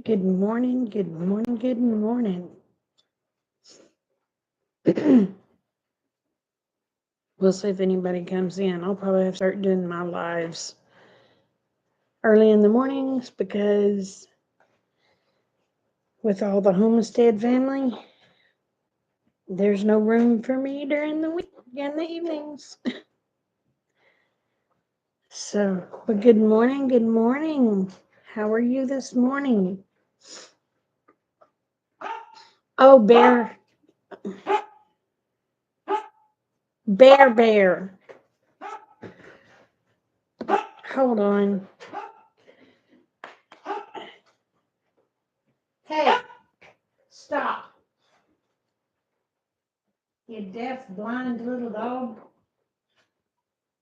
Good morning, good morning, good morning. We'll see if anybody comes in. I'll probably have to start doing my lives early in the mornings because with all the homestead family, there's no room for me during the week in the evenings. So, but good morning, good morning. How are you this morning? Oh, bear. Hold on. Hey, stop. You deaf, blind little dog.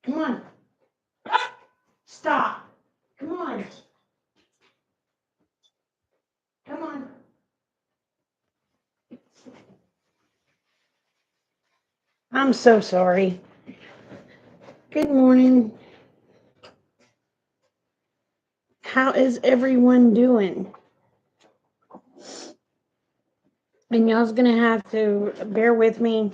Come on. Stop. Come on. Come on. I'm so sorry. Good morning. How is everyone doing? And y'all's going to have to bear with me.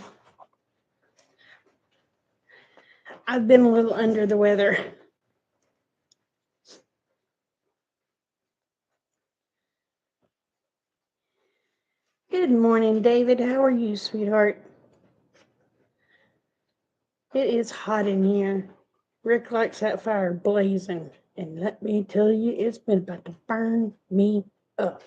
I've been a little under the weather. Good morning, David. How are you, sweetheart? It is hot in here. Rick likes that fire blazing. And let me tell you, it's been about to burn me up.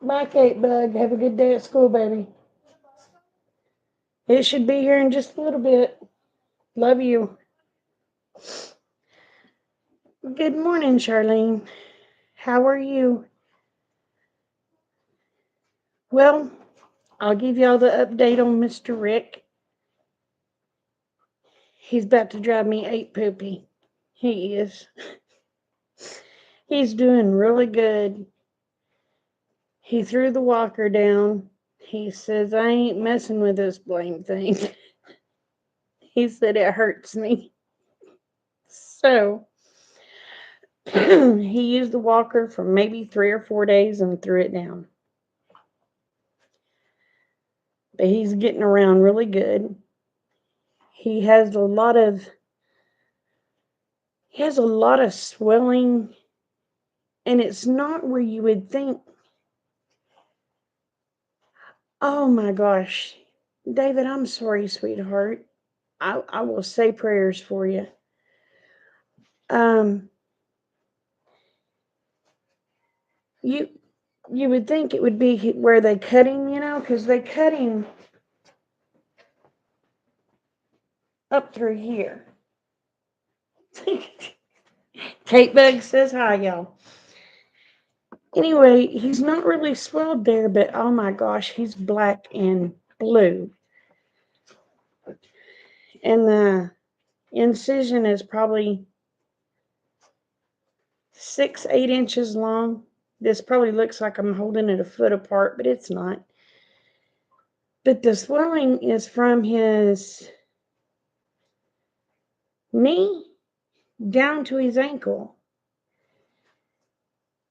Bye, Kate Bug. Have a good day at school, baby. It should be here in just a little bit. Love you. Good morning, Charlene. How are you? Well, I'll give y'all the update on Mr. Rick. He's about to drive me ape poopy. He is. He's doing really good. He threw the walker down. He says, I ain't messing with this blame thing. He said it hurts me. So, he used the walker for maybe 3 or 4 days and threw it down. But he's getting around really good. He has a lot of swelling, and it's not where you would think. Oh my gosh. David, I'm sorry, sweetheart. I will say prayers for you. You would think it would be where they cut him, because they cut him up through here. Kate Bug says hi, y'all. Anyway, he's not really swelled there, but oh my gosh, he's black and blue. And the incision is probably 6-8 inches long. This probably looks like I'm holding it a foot apart, but it's not. But the swelling is from his knee down to his ankle.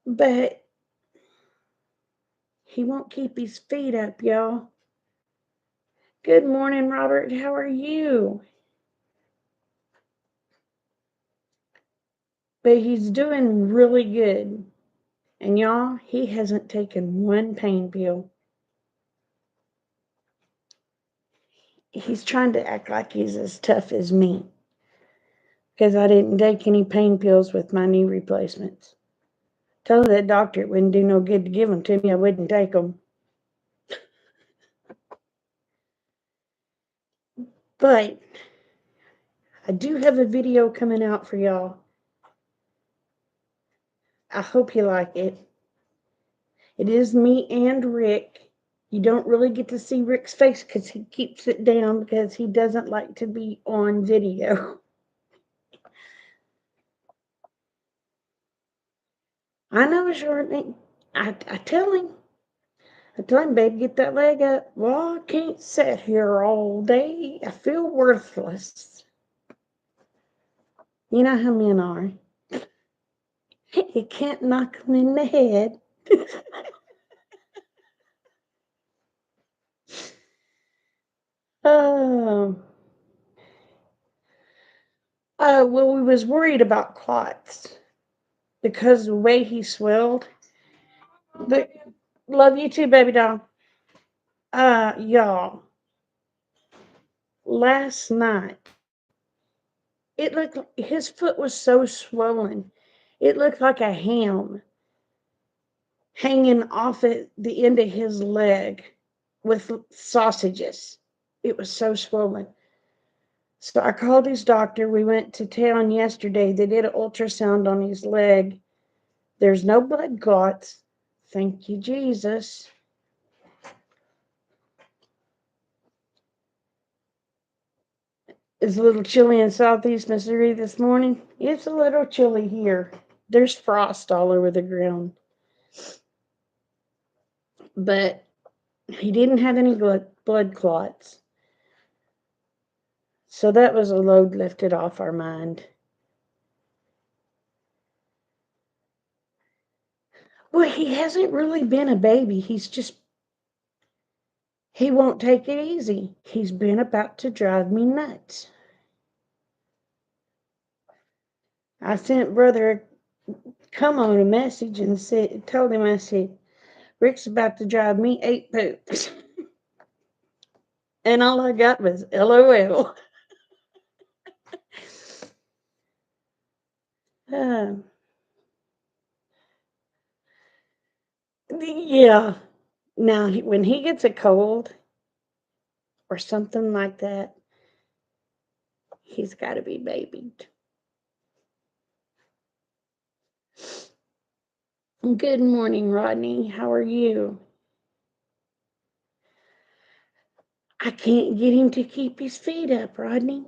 But he won't keep his feet up, y'all. Good morning, Robert. How are you? But he's doing really good. And y'all, he hasn't taken one pain pill. He's trying to act like he's as tough as me. Because I didn't take any pain pills with my knee replacements. Told that doctor it wouldn't do no good to give them to me. I wouldn't take them. But I do have a video coming out for y'all. I hope you like it. It is me and Rick. You don't really get to see Rick's face because he keeps it down because he doesn't like to be on video. I know, Shorty. I tell him. I tell him, babe, get that leg up. Well, I can't sit here all day. I feel worthless. You know how men are. You can't knock him in the head. Oh, well, we was worried about clots because the way he swelled. But love you too, baby doll. Y'all, last night it looked like his foot was so swollen. It looked like a ham hanging off at the end of his leg with sausages. It was so swollen. So I called his doctor. We went to town yesterday. They did an ultrasound on his leg. There's no blood clots. Thank you, Jesus. It's a little chilly in southeast Missouri this morning. It's a little chilly here. There's frost all over the ground. But he didn't have any blood clots. So that was a load lifted off our mind. Well, he hasn't really been a baby. He won't take it easy. He's been about to drive me nuts. I sent Brother Come On a message and told him, I said, Rick's about to drive me 8 poops. And all I got was LOL. Uh, yeah. Now, when he gets a cold or something like that, he's got to be babied. Good morning, Rodney. How are you? I can't get him to keep his feet up, Rodney.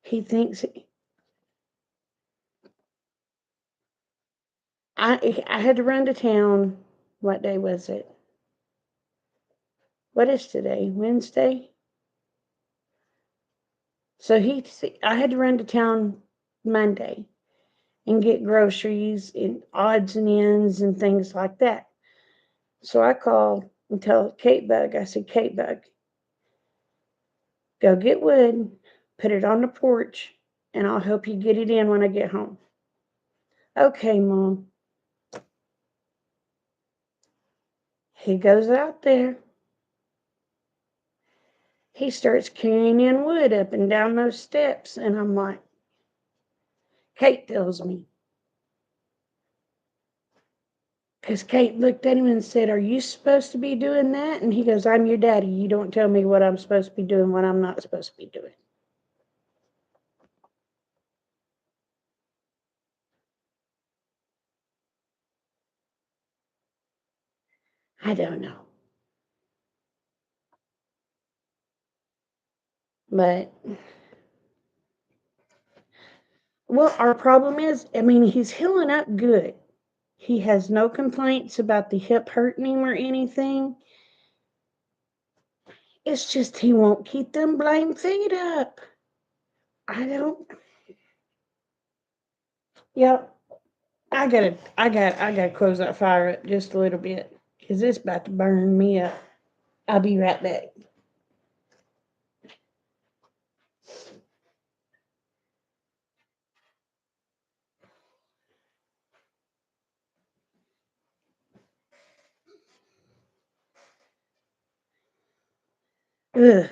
He thinks I had to run to town. What day was it? What is today? Wednesday? So I had to run to town Monday and get groceries and odds and ends and things like that. So I called and tell Kate Bug, I said, Kate Bug, go get wood, put it on the porch, and I'll help you get it in when I get home. Okay, Mom. He goes out there. He starts carrying in wood up and down those steps. And I'm like, Kate tells me. Because Kate looked at him and said, are you supposed to be doing that? And he goes, I'm your daddy. You don't tell me what I'm supposed to be doing, what I'm not supposed to be doing. I don't know. But, well, our problem is, I mean, he's healing up good. He has no complaints about the hip hurting him or anything. It's just he won't keep them blame feet up. I don't. Yep. I gotta close that fire up just a little bit because it's about to burn me up. I'll be right back. Ugh.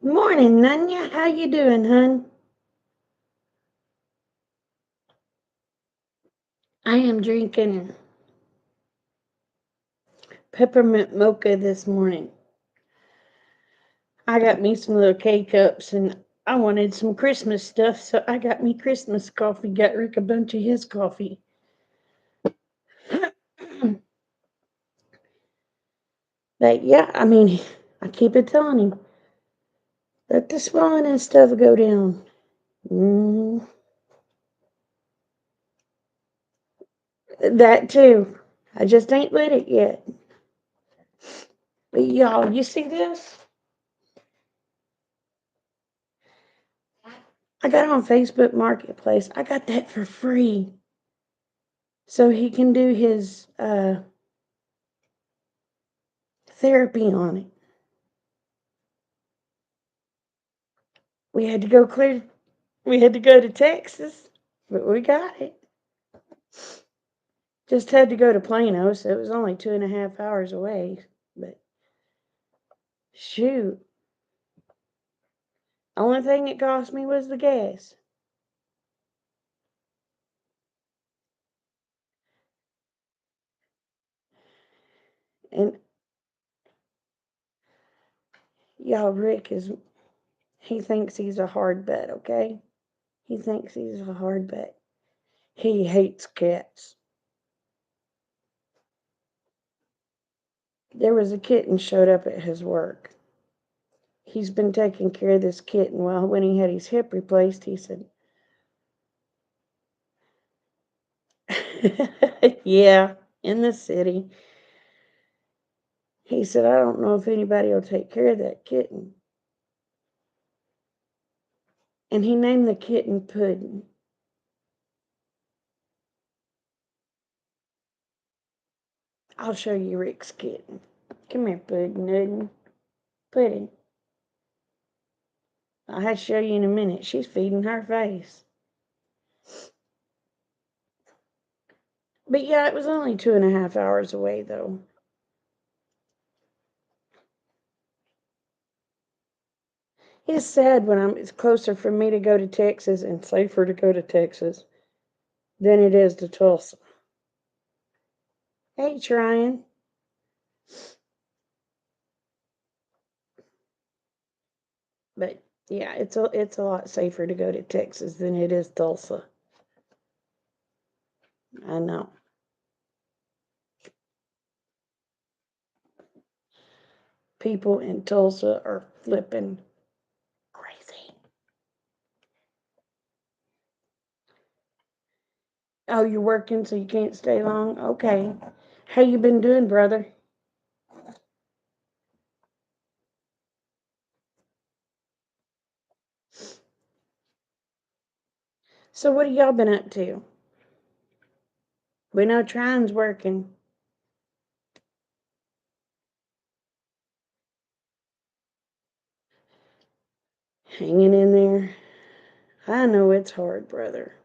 Morning, Nunya. How you doing, hun? I am drinking peppermint mocha this morning. I got me some little K cups and I wanted some Christmas stuff, so I got me Christmas coffee. Got Rick a bunch of his coffee. But yeah, I mean, I keep it telling him, let the swelling and stuff go down. Mm, that too. I just ain't lit it yet. But y'all, you see this? I got on Facebook Marketplace. I got that for free. So he can do his therapy on it. We had to go clear. We had to go to Texas, but we got it. Just had to go to Plano, so it was only 2.5 hours away. But shoot, only thing it cost me was the gas. And y'all, he thinks he's a hard butt, okay? He thinks he's a hard butt. He hates cats. There was a kitten showed up at his work. He's been taking care of this kitten. Well, when he had his hip replaced, he said, yeah, in the city. He said, I don't know if anybody will take care of that kitten. And he named the kitten Puddin'. I'll show you Rick's kitten. Come here, Puddin'. Puddin'. I'll have to show you in a minute. She's feeding her face. But yeah, it was only 2.5 hours away, though. It's sad when it's closer for me to go to Texas and safer to go to Texas than it is to Tulsa. Hey, trying. But yeah, it's a lot safer to go to Texas than it is Tulsa. I know. People in Tulsa are flipping crazy. Oh, you're working so you can't stay long? Okay. How you been doing, brother? So what have y'all been up to? We know Trying's working. Hanging in there. I know it's hard, brother.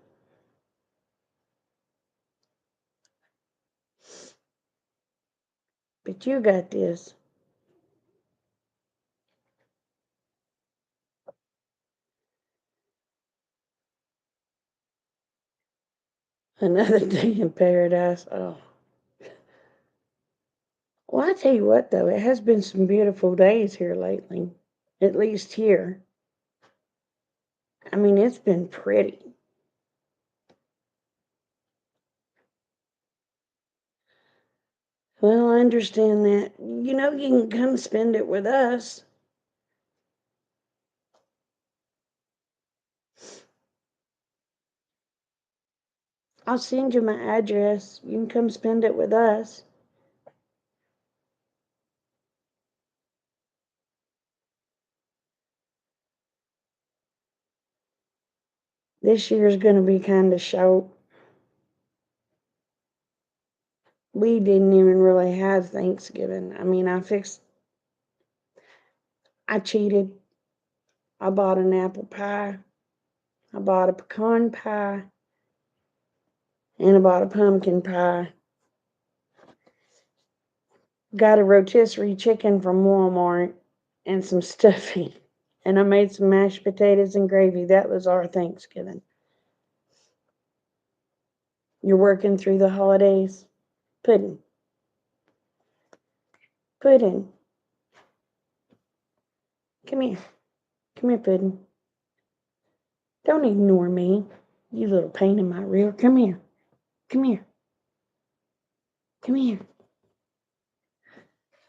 But you got this. Another day in paradise. Oh. Well, I tell you what, though, it has been some beautiful days here lately. At least here. I mean, it's been pretty. Well, I understand that. You can come spend it with us. I'll send you my address. You can come spend it with us. This year's going to be kind of short. We didn't even really have Thanksgiving. I mean, I cheated. I bought an apple pie. I bought a pecan pie. And I bought a pumpkin pie. Got a rotisserie chicken from Walmart and some stuffing. And I made some mashed potatoes and gravy. That was our Thanksgiving. You're working through the holidays? Pudding. Pudding. Come here. Come here, Pudding. Don't ignore me, you little pain in my rear. Come here. Come here. Come here.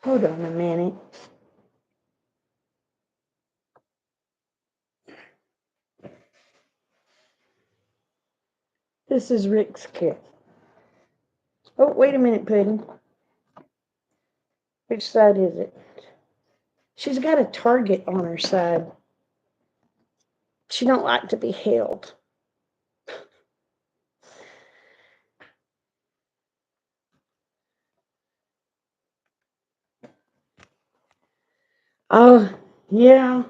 Hold on a minute. This is Rick's kit. Oh, wait a minute, Pudding. Which side is it? She's got a target on her side. She don't like to be held. Oh, yeah.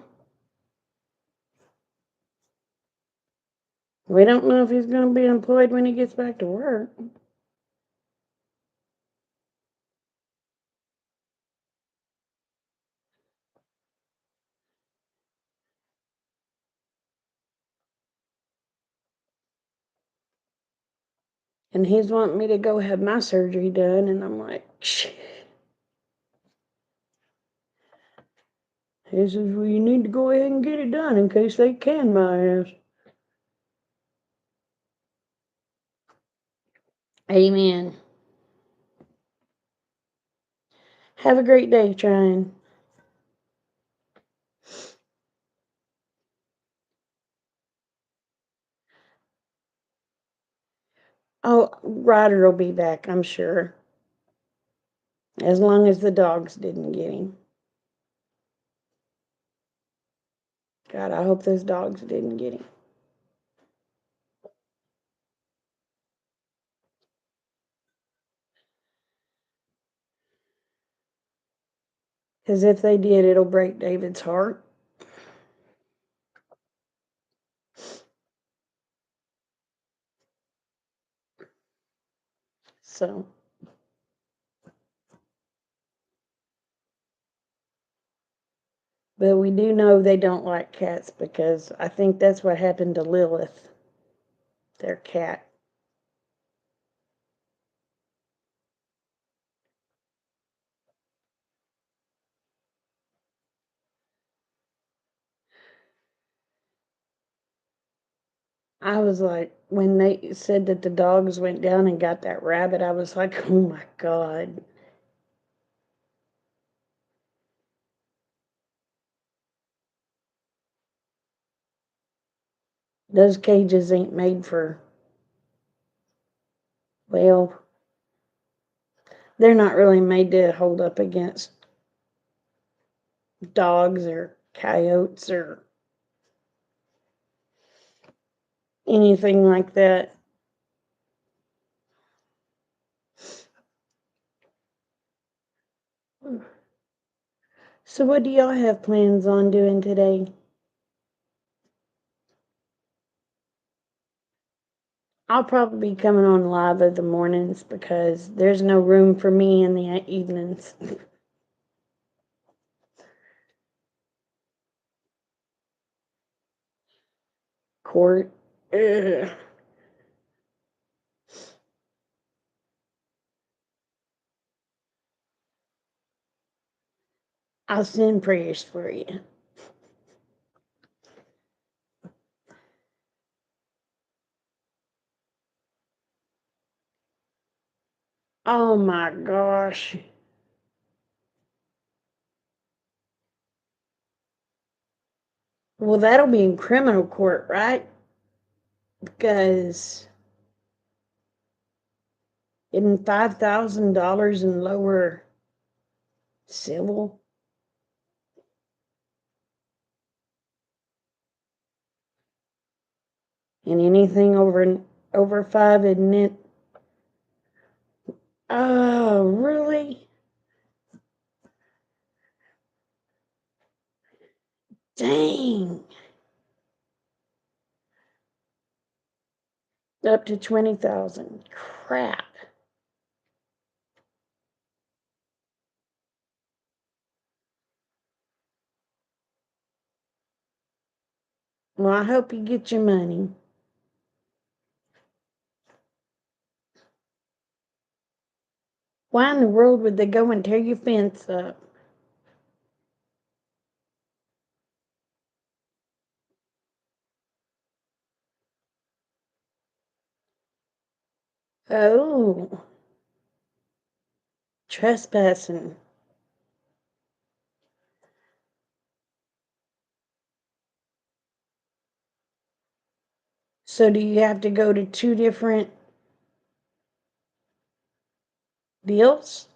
We don't know if he's going to be employed when he gets back to work. And he's wanting me to go have my surgery done, and I'm like, shh. He says, well, you need to go ahead and get it done in case they can my ass. Amen. Have a great day trying. Oh, Ryder will be back, I'm sure. As long as the dogs didn't get him. God, I hope those dogs didn't get him. Because if they did, it'll break David's heart. So, but we do know they don't like cats because I think that's what happened to Lilith, their cat. I was like, when they said that the dogs went down and got that rabbit, I was like, oh my God. Those cages ain't made for, well, they're not really made to hold up against dogs or coyotes or anything like that. So, what do y'all have plans on doing today? I'll probably be coming on live of the mornings because there's no room for me in the evenings. Court. Ugh. I'll send prayers for you. Oh my gosh. Well, that'll be in criminal court, right? Because in $5,000 in lower civil. And anything over five, isn't it? Oh, really? Dang. Up to 20,000. Crap. Well, I hope you get your money. Why in the world would they go and tear your fence up? Oh, trespassing. So do you have to go to two different deals?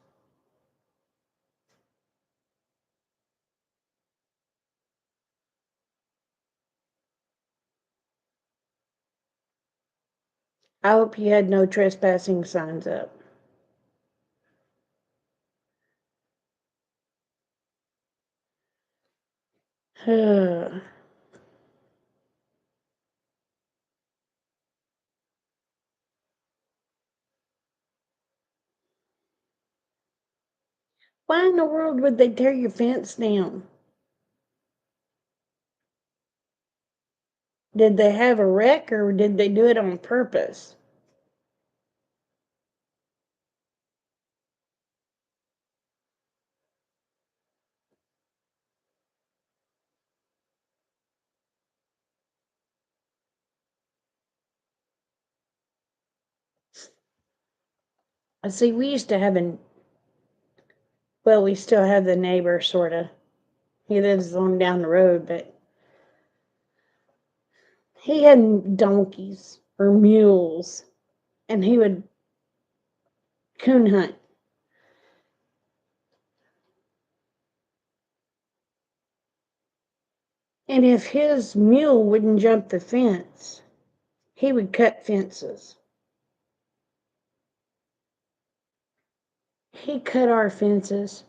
I hope you had no trespassing signs up. Why in the world would they tear your fence down? Did they have a wreck or did they do it on purpose? I see, we used to have well, we still have the neighbor, sort of. He lives on down the road, but he had donkeys or mules, and he would coon hunt. And if his mule wouldn't jump the fence, he would cut fences. He cut our fences.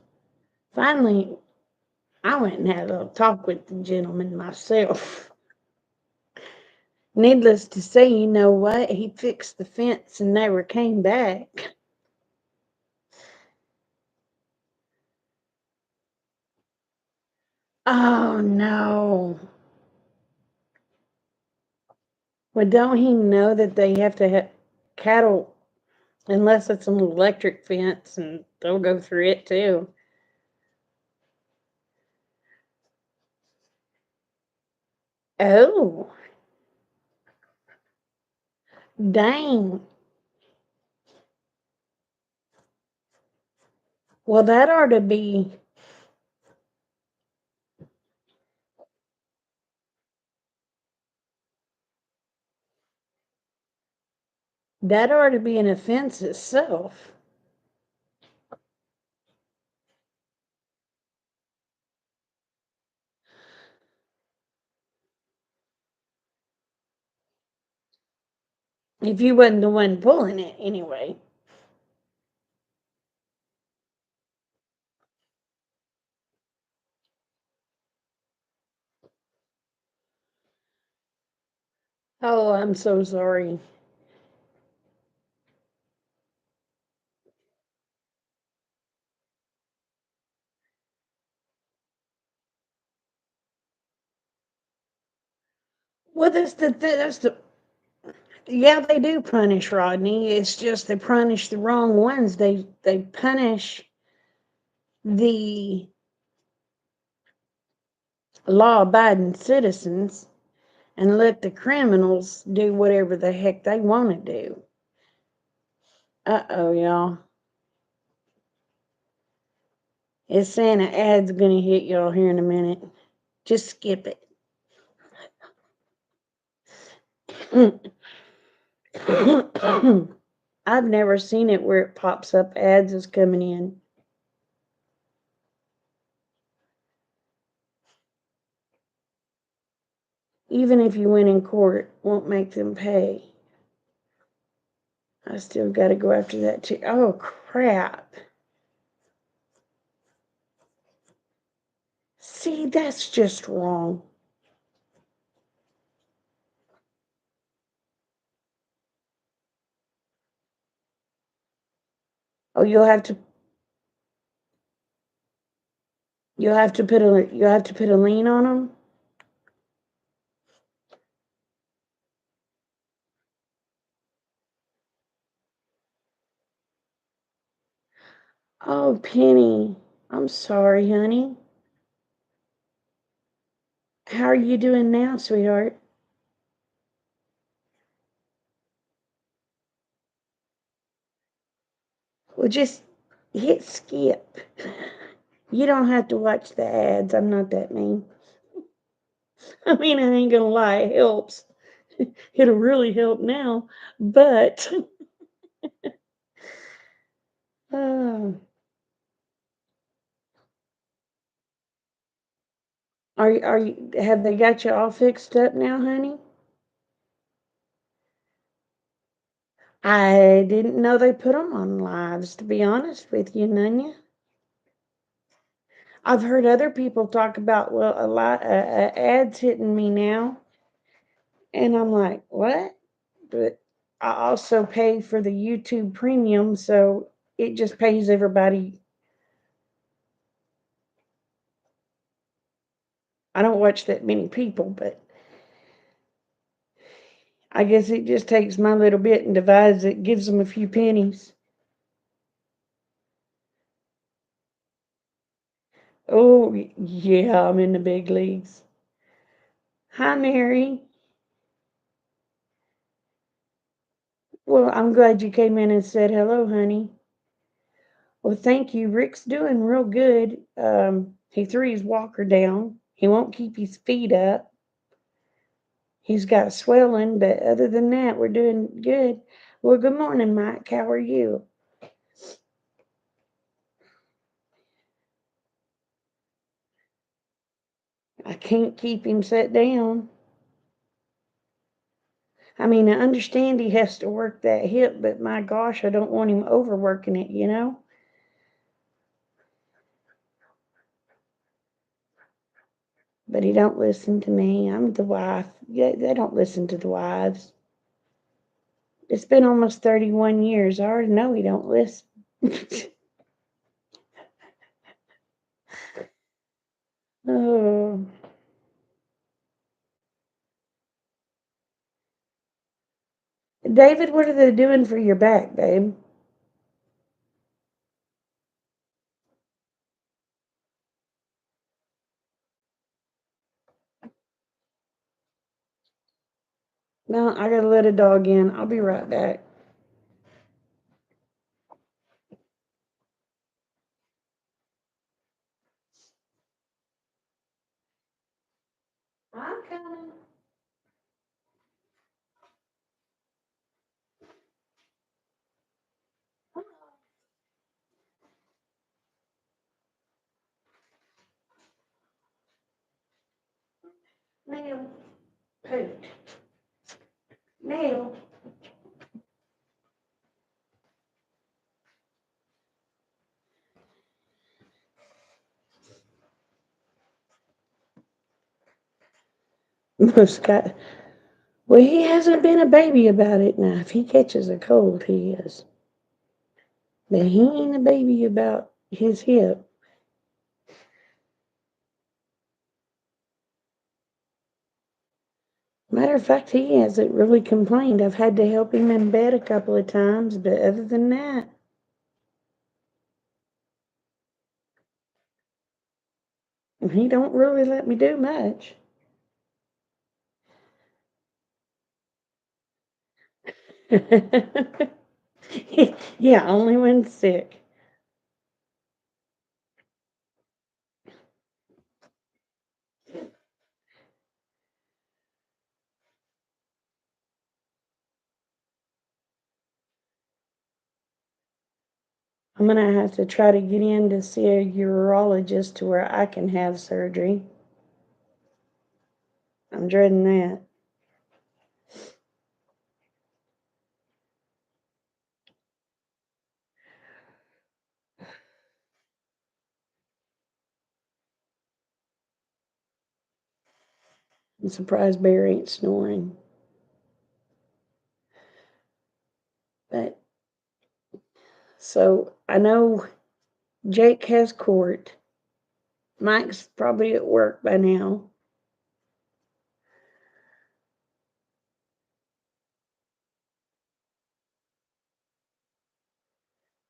Finally, I went and had a little talk with the gentleman myself. Needless to say, you know what? He fixed the fence and never came back. Oh no. Well, don't he know that they have to have cattle, unless it's an electric fence and they'll go through it too? Oh, dang. Well, that ought to be an offense itself. If you wasn't the one pulling it anyway. Oh, I'm so sorry. Well, that's the yeah, they do punish Rodney. It's just they punish the wrong ones. They punish the law abiding citizens and let the criminals do whatever the heck they want to do. Uh-oh, y'all. It's saying an ad's gonna hit y'all here in a minute. Just skip it. I've never seen it where it pops up ads is coming in. Even if you win in court, won't make them pay. I still got to go after that too. Oh, crap. See, that's just wrong. Oh, you'll have to put a lien on them. Oh, Penny, I'm sorry, honey. How are you doing now, sweetheart? Well, just hit skip. You don't have to watch the ads. I'm not that mean. I mean, I ain't gonna lie, it helps. It'll really help now, but uh, are you have they got you all fixed up now, honey? I didn't know they put them on lives, to be honest with you, Nunya. I've heard other people talk about, well, a lot ads hitting me now, and I'm like, what? But I also pay for the YouTube Premium, so it just pays everybody. I don't watch that many people, but I guess it just takes my little bit and divides it, gives them a few pennies. Oh, yeah, I'm in the big leagues. Hi, Mary. Well, I'm glad you came in and said hello, honey. Well, thank you. Rick's doing real good. He threw his walker down. He won't keep his feet up. He's got swelling, but other than that, we're doing good. Well, good morning, Mike. How are you? I can't keep him set down. I mean, I understand he has to work that hip, but my gosh, I don't want him overworking it, you know? But he don't listen to me. I'm the wife. Yeah, they don't listen to the wives. It's been almost 31 years. I already know he don't listen. Oh, David, what are they doing for your back, babe? No, I gotta let a dog in. I'll be right back. I'm coming. Nail. Poot. Nail. Scott. Well, he hasn't been a baby about it now. If he catches a cold, he is. But he ain't a baby about his hip. Matter of fact, he hasn't really complained. I've had to help him in bed a couple of times, but other than that, he don't really let me do much. Yeah, only when sick. I'm gonna have to try to get in to see a urologist to where I can have surgery. I'm dreading that. I'm surprised Bear ain't snoring. But so I know Jake has court. Mike's probably at work by now.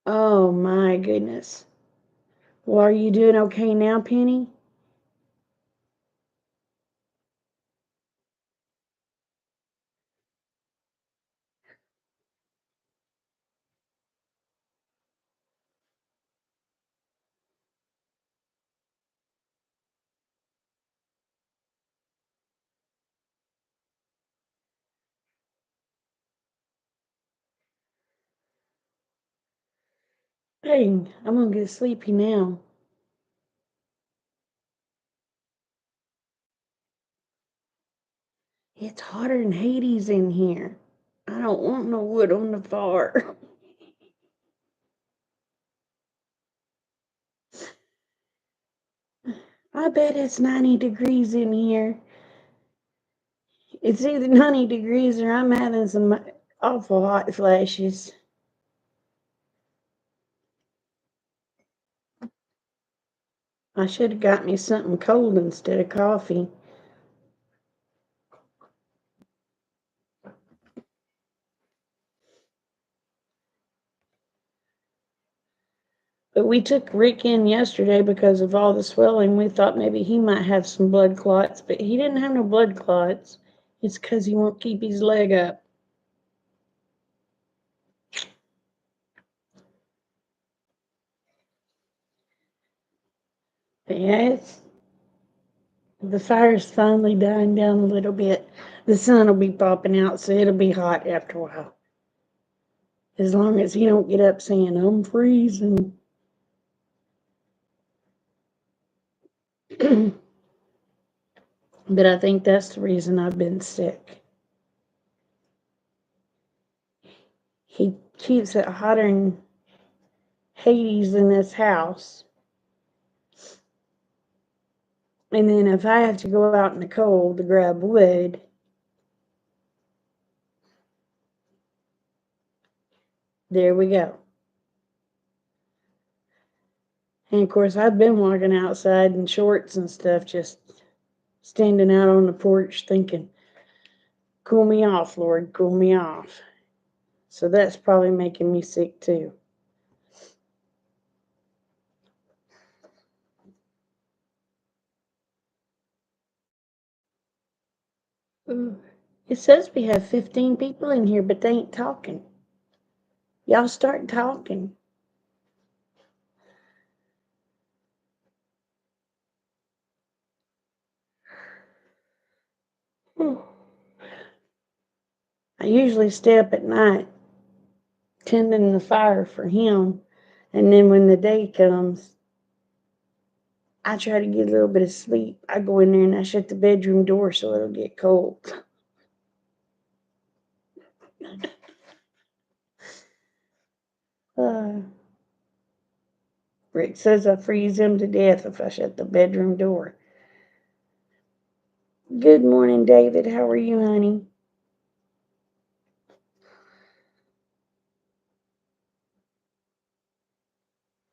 Oh my goodness. Well, are you doing okay now, Penny? Dang, I'm gonna get sleepy now. It's hotter than Hades in here. I don't want no wood on the fire. I bet it's 90 degrees in here. It's either 90 degrees or I'm having some awful hot flashes. I should have got me something cold instead of coffee. But we took Rick in yesterday because of all the swelling. We thought maybe he might have some blood clots, but he didn't have no blood clots. It's because he won't keep his leg up. But yeah, the fire's finally dying down a little bit. The sun will be popping out, so it'll be hot after a while. As long as he don't get up saying, I'm freezing. But I think that's the reason I've been sick. He keeps it hotter than Hades in this house. And then if I have to go out in the cold to grab wood, there we go. And of course, I've been walking outside in shorts and stuff, just standing out on the porch thinking, cool me off, Lord, cool me off. So that's probably making me sick too. It says we have 15 people in here, but they ain't talking. Y'all start talking. I usually stay up at night tending the fire for him. And then when the day comes, I try to get a little bit of sleep. I go in there and I shut the bedroom door so it'll get cold. Uh, Rick says I freeze him to death if I shut the bedroom door. Good morning, David. How are you, honey?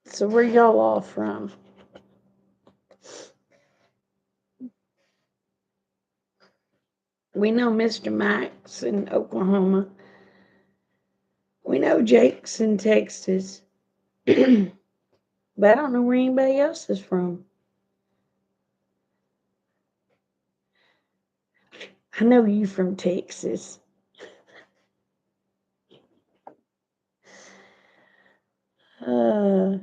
So where y'all all from? We know Mr. Max in Oklahoma. We know Jake's in Texas. But I don't know where anybody else is from. I know you from Texas. Uh,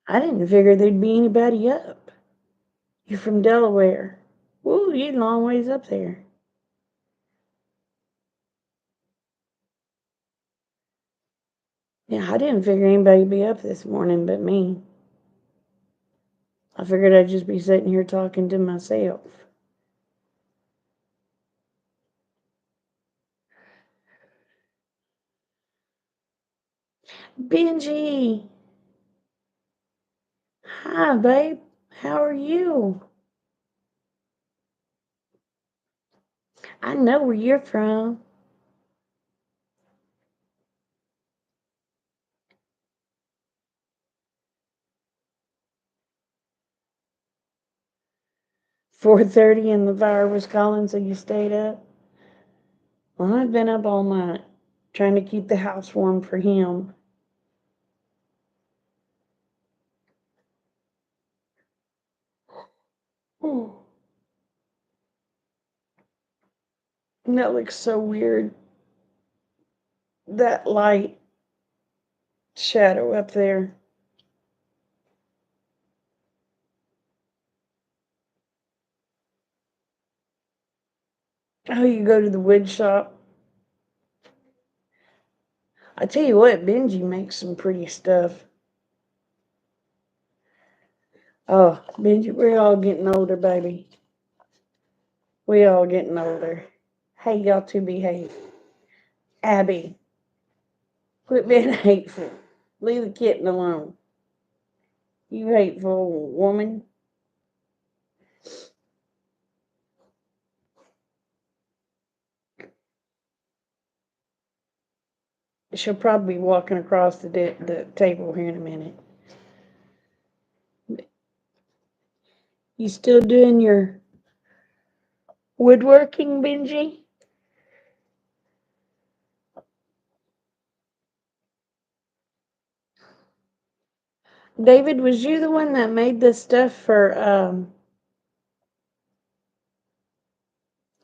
I didn't figure there'd be anybody up. You're from Delaware. Woo, you're a long ways up there. Yeah, I didn't figure anybody'd be up this morning but me. I figured I'd just be sitting here talking to myself. Benji! Hi, babe. How are you? I know where you're from. "4:30 and the fire was calling, so you stayed up?" Well, I've been up all night trying to keep the house warm for him. And that looks so weird. That light shadow up there. Oh, you go to the wood shop? I tell you what, Benji makes some pretty stuff. Oh, Benji, we're all getting older, baby. We all getting older. Hey, y'all to behave. Abby, quit being hateful. Leave the kitten alone. You hateful woman. She'll probably be walking across the table here in a minute. You still doing your woodworking, Benji? David, was you the one that made the stuff for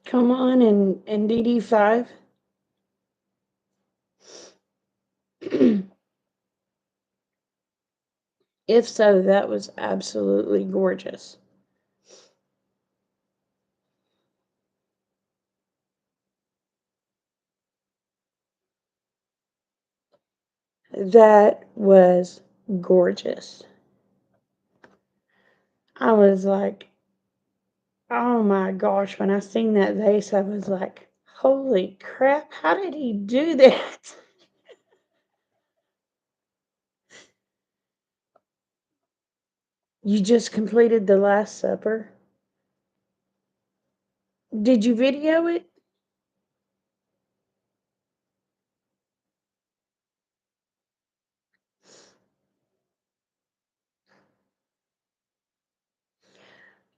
Come On and DD5? If so, that was absolutely gorgeous. That was gorgeous. I was like, oh my gosh, when I seen that vase, I was like, holy crap, how did he do that? You just completed the Last Supper? Did you video it?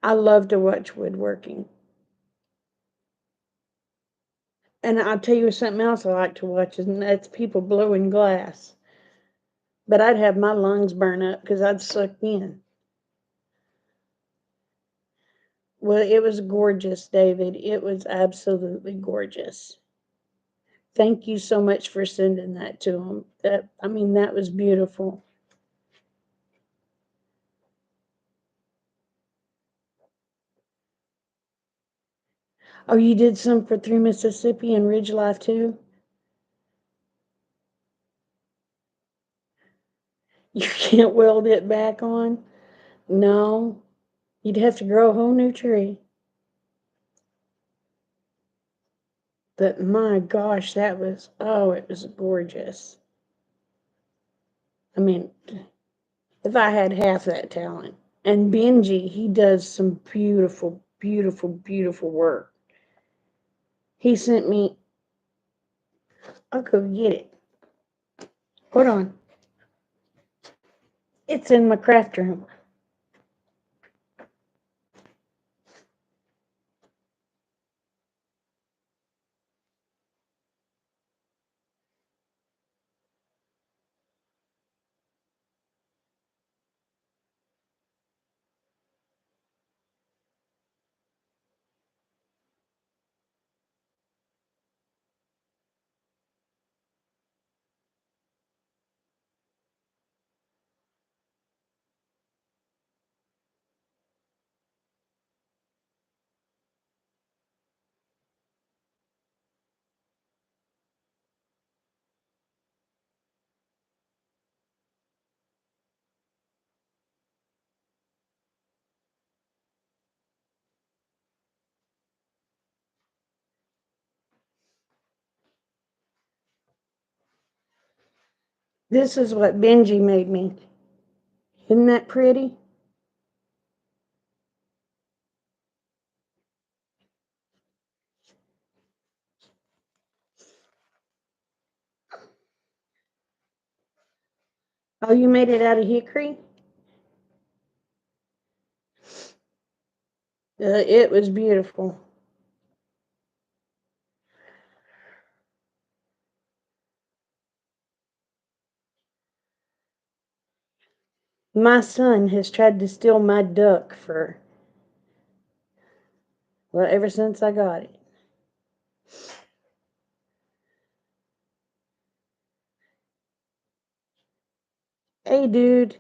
I love to watch woodworking. And I'll tell you something else I like to watch, and that's people blowing glass. But I'd have my lungs burn up because I'd suck in. Well, it was gorgeous, David. It was absolutely gorgeous. Thank you so much for sending that to him. That was beautiful. Oh, you did some for Through Mississippi and Ridge Life too? You can't weld it back on? No. You'd have to grow a whole new tree. But my gosh, it was gorgeous. I mean, if I had half that talent. And Benji, he does some beautiful, beautiful, beautiful work. He sent me, I'll go get it. Hold on. It's in my craft room. This is what Benji made me. Isn't that pretty? Oh, you made it out of hickory? It was beautiful. My son has tried to steal my duck ever since I got it. Hey, dude.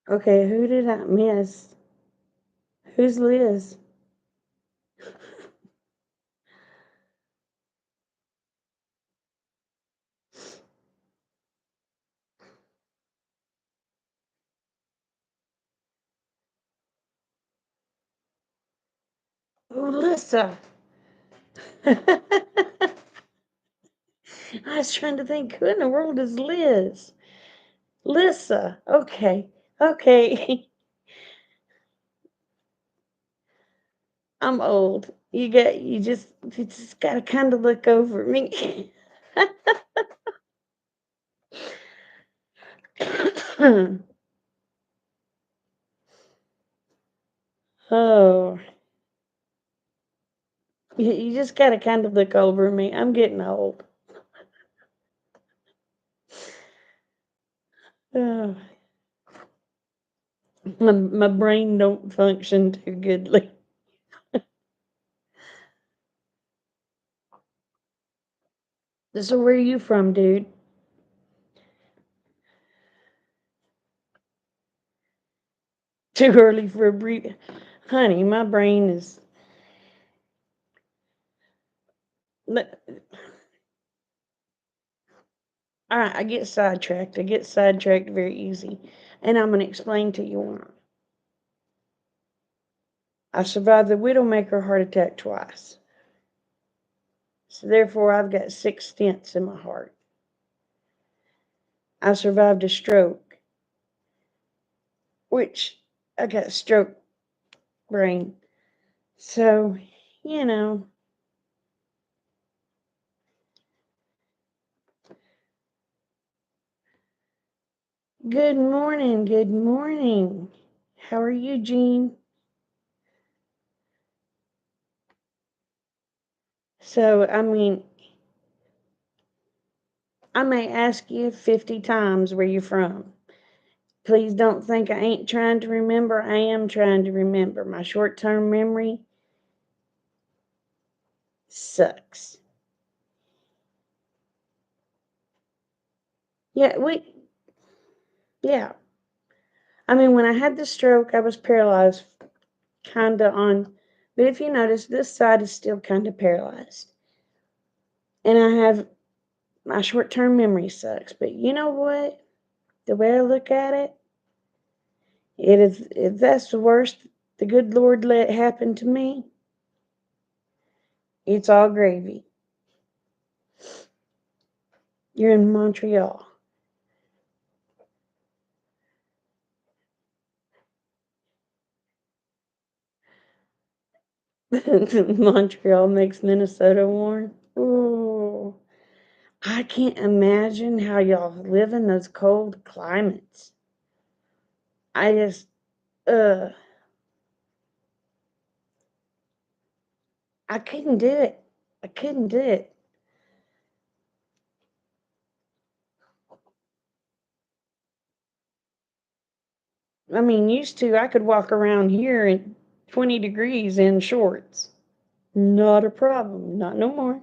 Okay, who did I miss? Who's Liz? Oh, Lissa. I was trying to think, who in the world is Liz? Lissa. Okay. Okay. I'm old. You just gotta kind of look over me. Oh, you just gotta kind of look over me. I'm getting old. Oh, my brain don't function too goodly. So where are you from, dude? Too early for a brief. Honey, my brain is. All right, I get sidetracked. I get sidetracked very easy. And I'm going to explain to you why. I survived the Widowmaker heart attack twice. So therefore, I've got 6 stents in my heart. I survived a stroke, which I got stroke brain. So, you know, good morning. Good morning. How are you, Jean? So, I mean, I may ask you 50 times where you're from. Please don't think I ain't trying to remember. I am trying to remember. My short term memory sucks. Yeah, yeah. I mean, when I had the stroke, I was paralyzed kind of on, but if you notice, this side is still kind of paralyzed. And I have, my short term memory sucks. But you know what? The way I look at it, if that's the worst the good Lord let happen to me, it's all gravy. You're in Montreal. Montreal makes Minnesota warm. Ooh. I can't imagine how y'all live in those cold climates. I just, uh, I couldn't do it. I couldn't do it. I mean, used to, I could walk around here at 20 degrees in shorts. Not a problem. Not no more.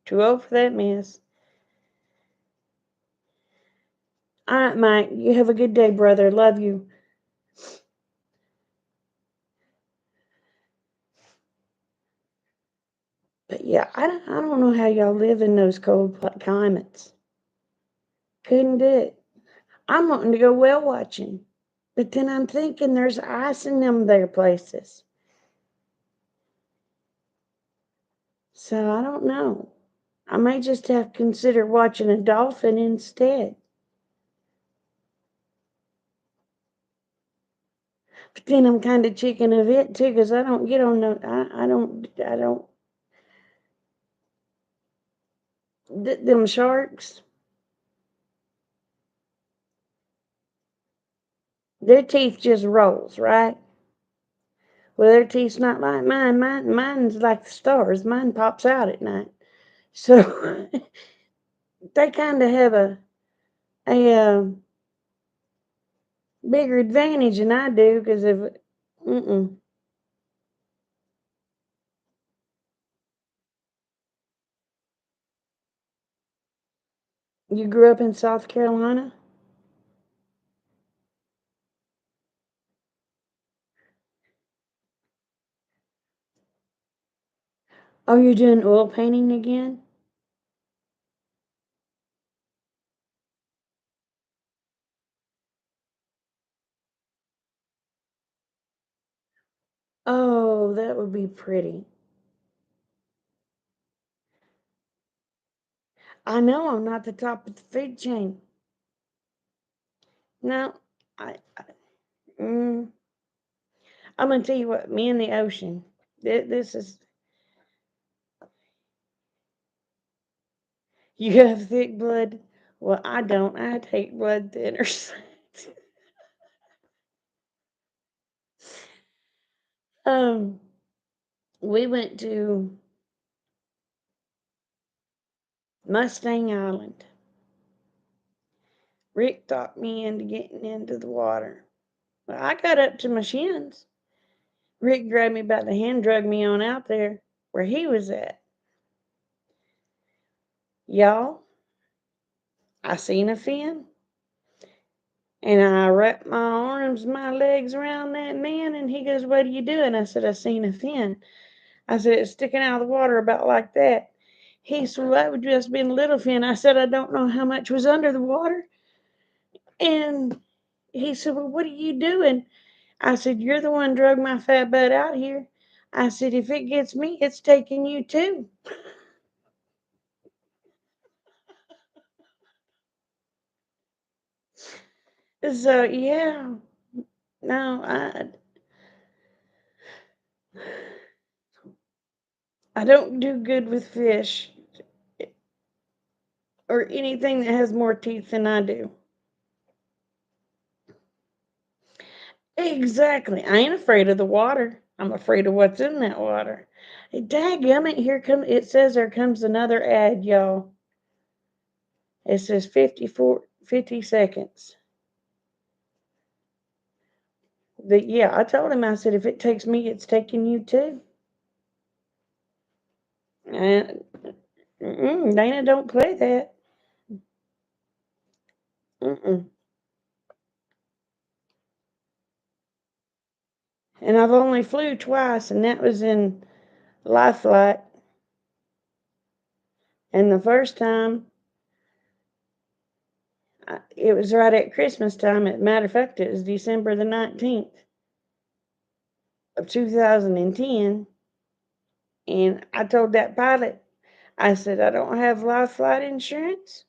Too old for that mess. All right, Mike. You have a good day, brother. Love you. But yeah, I don't know how y'all live in those cold climates. Couldn't do it. I'm wanting to go whale watching. But then I'm thinking there's ice in them there places. So I don't know. I may just have to consider watching a dolphin instead. But then I'm kind of chicken of it too, because I don't get on no, I don't, them sharks, their teeth just rolls, right? Well, their teeth's not like mine. Mine's like the stars. Mine pops out at night. So they kind of have a bigger advantage than I do, because if, mm-mm. You grew up in South Carolina? Oh, you're doing oil painting again? Oh, that would be pretty. I know I'm not the top of the food chain. No, I mm, I'm gonna tell you what. Me and the ocean. This is. You have thick blood. Well, I don't. I take blood thinners. um, we went to Mustang Island. Rick talked me into getting into the water. Well, I got up to my shins. Rick grabbed me by the hand, dragged me on out there where he was at. Y'all, I seen a fin, and I wrapped my arms, my legs around that man, and he goes, "What are you doing?" I said, "I seen a fin." I said, "It's sticking out of the water about like that." He said, "Well, that would just been a little fin." I said, "I don't know how much was under the water." And he said, "Well, what are you doing?" I said, "You're the one drug my fat butt out here." I said, "If it gets me, it's taking you too." So yeah, no, I don't do good with fish or anything that has more teeth than I do. Exactly. I ain't afraid of the water. I'm afraid of what's in that water. Dadgummit, here come it says there comes another ad, y'all. It says 50 seconds. Yeah, I told him, I said, if it takes me, it's taking you too. And Dana don't play that. Mm-mm. And I've only flew twice, and that was in Life Flight. And the first time, it was right at Christmas time. As a matter of fact, it was December the 19th of 2010. And I told that pilot, I said, "I don't have life flight insurance."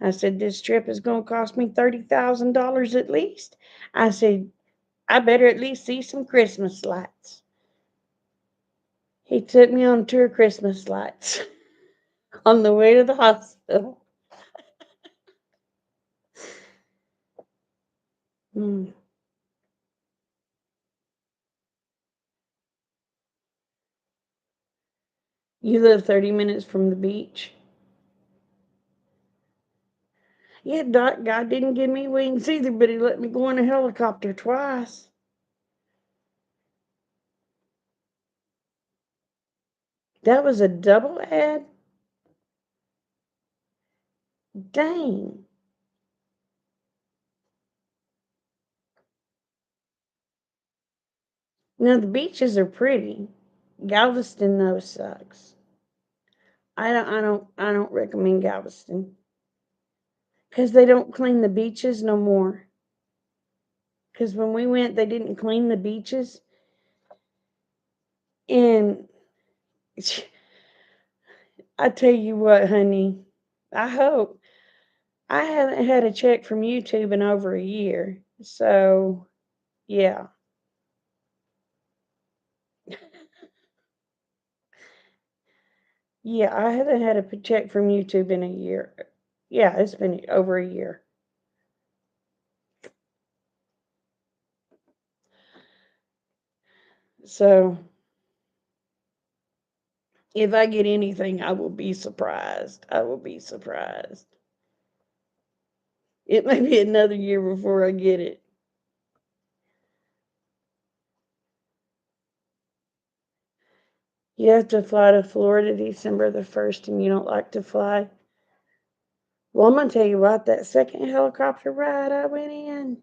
I said, "This trip is going to cost me $30,000 at least." I said, "I better at least see some Christmas lights." He took me on a tour of Christmas lights on the way to the hospital. Mm. You live 30 minutes from the beach? Yeah, Doc, God didn't give me wings either, but he let me go in a helicopter twice. That was a double ad? Dang. Now the beaches are pretty. Galveston though sucks. I don't recommend Galveston. Because they don't clean the beaches no more. Because when we went, they didn't clean the beaches. And I tell you what, honey, I hope. I haven't had a check from YouTube in over a year. So, yeah. Yeah, I haven't had a check from YouTube in a year. Yeah, it's been over a year. So, if I get anything, I will be surprised. I will be surprised. It may be another year before I get it. You have to fly to Florida December the 1st, and you don't like to fly? Well, I'm going to tell you what, that second helicopter ride I went in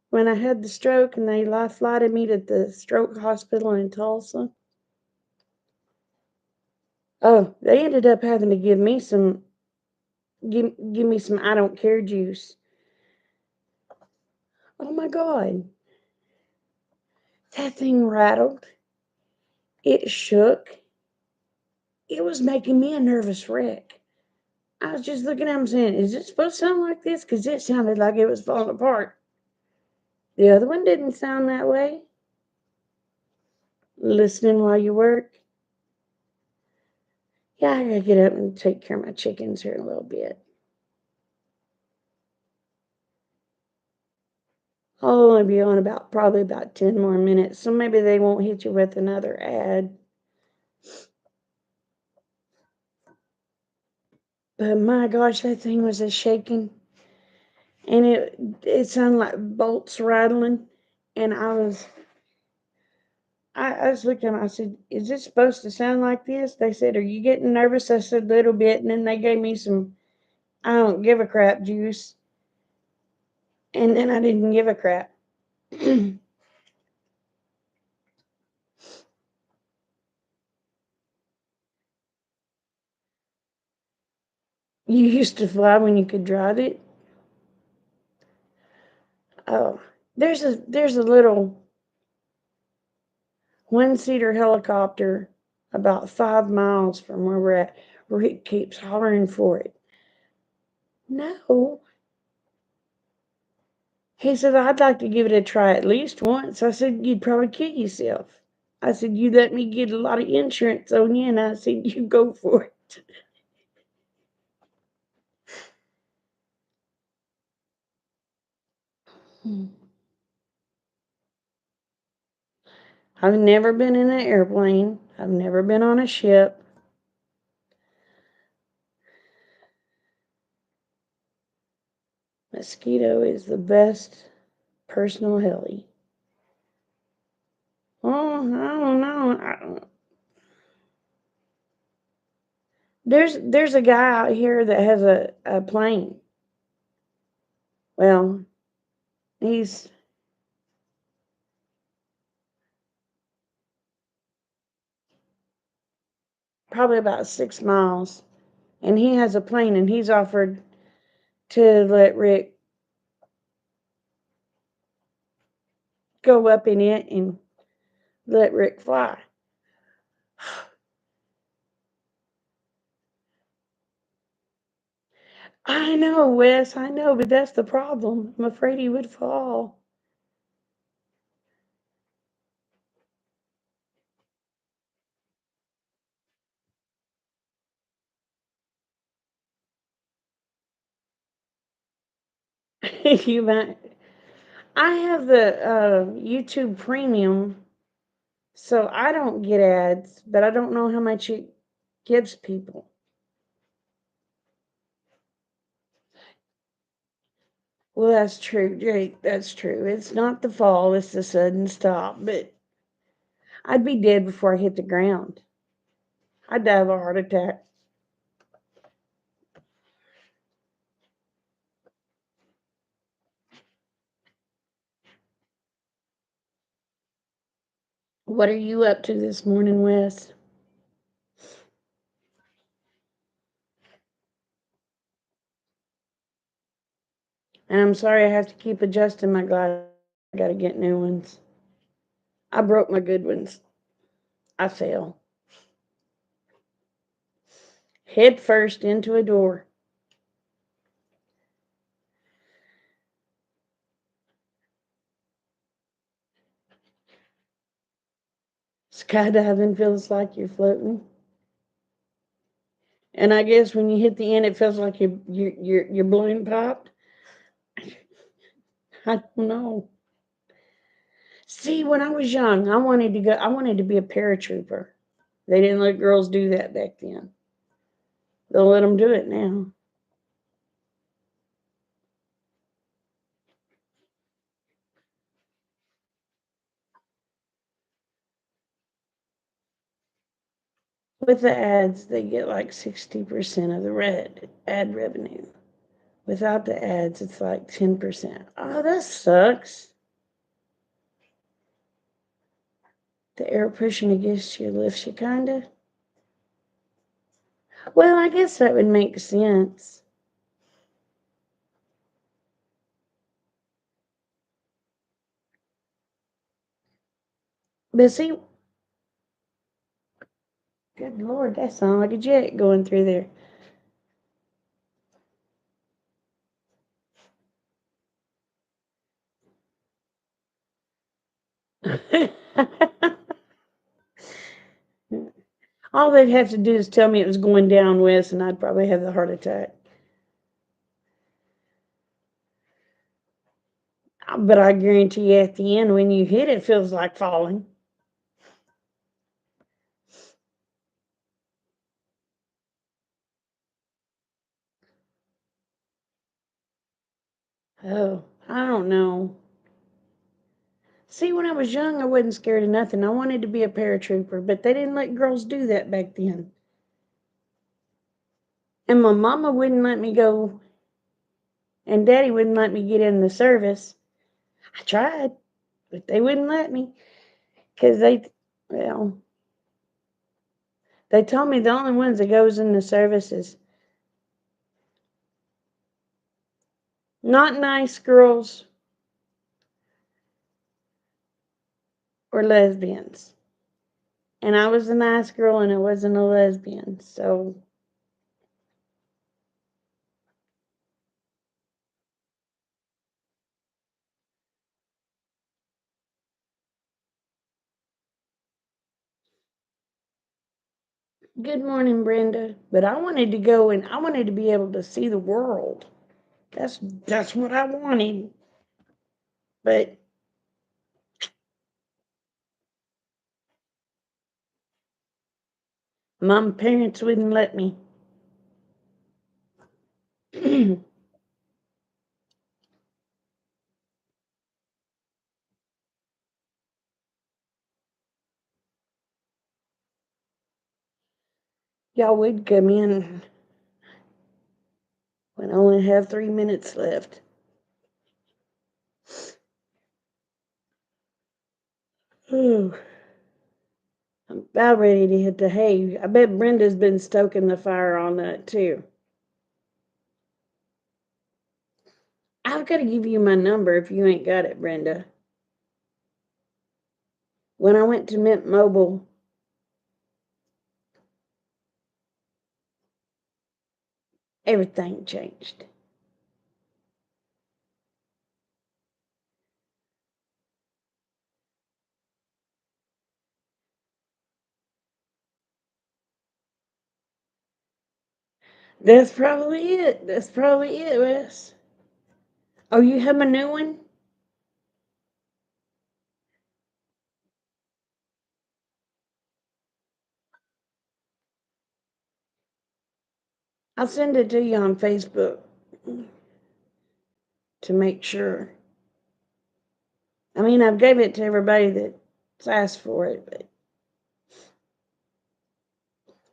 when I had the stroke and they life flighted me to the stroke hospital in Tulsa. Oh, they ended up having to give me some I don't care juice. Oh my God. That thing rattled. It shook. It was making me a nervous wreck. I was just looking at him saying, is it supposed to sound like this? Because it sounded like it was falling apart. The other one didn't sound that way. Listening while you work. Yeah, I gotta get up and take care of my chickens here in a little bit. I'll only be on probably about 10 more minutes, so maybe they won't hit you with another ad. But my gosh, that thing was a shaking, and it sounded like bolts rattling, and I was looking at them, I said, is this supposed to sound like this? They said, are you getting nervous? I said, a little bit, and then they gave me some I don't give a crap juice, and then I didn't give a crap. You used to fly when you could drive it. Oh, there's a little one-seater helicopter about 5 miles from where we're at. Rick keeps hollering for it. No. He said, I'd like to give it a try at least once. I said, you'd probably kill yourself. I said, you let me get a lot of insurance on you, and I said, you go for it. I've never been in an airplane. I've never been on a ship. Mosquito is the best personal heli. Oh, I don't know. There's a guy out here that has a plane. Well, he's probably about 6 miles, and he has a plane, and he's offered to let Rick go up in it and let Rick fly. I know, Wes, I know, but that's the problem. I'm afraid he would fall. You might. I have the YouTube Premium, so I don't get ads, but I don't know how much it gives people. Well, that's true, Jake. That's true. It's not the fall, it's the sudden stop. But I'd be dead before I hit the ground. I'd die of a heart attack. What are you up to this morning, Wes? And I'm sorry I have to keep adjusting my glasses. I gotta get new ones. I broke my good ones. I fell head first into a door. Skydiving feels like you're floating. And I guess when you hit the end, it feels like your balloon popped. I don't know. See, when I was young, I wanted to go. I wanted to be a paratrooper. They didn't let girls do that back then. They'll let them do it now. With the ads, they get like 60% of the ad revenue. Without the ads, it's like 10%. Oh, that sucks. The air pushing against you lifts you, kinda. Well, I guess that would make sense. But see, good Lord, that sounds like a jet going through there. All they'd have to do is tell me it was going down west, and I'd probably have the heart attack. But I guarantee you, at the end, when you hit it, it feels like falling. Oh, I don't know. See, when I was young, I wasn't scared of nothing. I wanted to be a paratrooper, but they didn't let girls do that back then. And my mama wouldn't let me go, and daddy wouldn't let me get in the service. I tried, but they wouldn't let me because well, they told me the only ones that goes in the service is not nice girls or lesbians. And I was a nice girl and I wasn't a lesbian. So good morning, Brenda. But I wanted to go and I wanted to be able to see the world. That's what I wanted. But my parents wouldn't let me. Y'all would come in when I only have 3 minutes left. Ooh, I'm about ready to hit the hay. I bet Brenda's been stoking the fire on that too. I've got to give you my number if you ain't got it, Brenda. When I went to Mint Mobile, everything changed. That's probably it. That's probably it, Wes. Oh, you have a new one? I'll send it to you on Facebook to make sure. I mean, I've gave it to everybody that's asked for it, but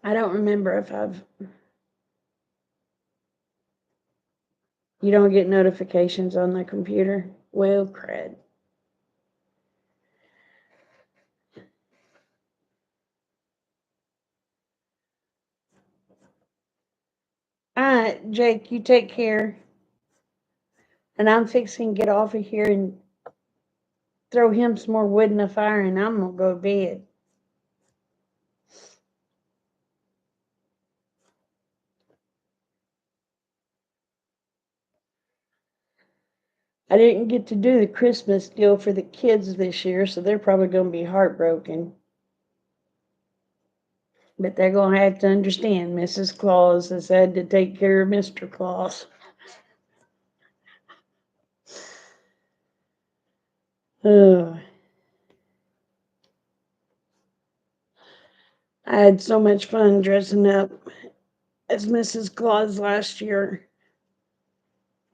I don't remember if I've. You don't get notifications on the computer? Well, crud. All right, Jake, you take care. And I'm fixing to get off of here and throw him some more wood in the fire, and I'm going to go to bed. I didn't get to do the Christmas deal for the kids this year, so they're probably going to be heartbroken. But they're going to have to understand Mrs. Claus has had to take care of Mr. Claus. Oh, I had so much fun dressing up as Mrs. Claus last year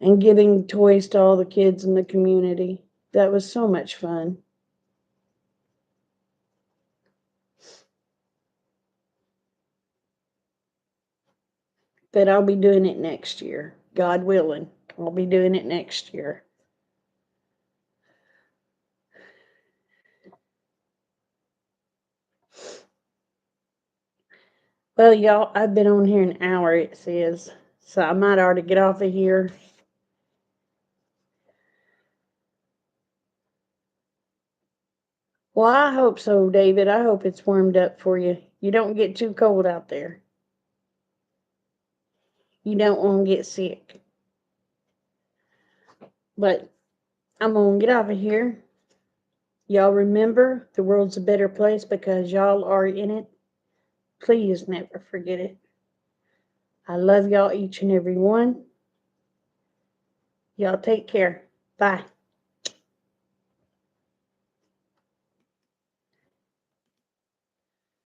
and giving toys to all the kids in the community. That was so much fun. But I'll be doing it next year, God willing. I'll be doing it next year. Well, y'all, I've been on here an hour, it says. So I might ought to get off of here. Well, I hope so, David. I hope it's warmed up for you. You don't get too cold out there. You don't want to get sick. But I'm going to get off of here. Y'all remember the world's a better place because y'all are in it. Please never forget it. I love y'all, each and every one. Y'all take care. Bye.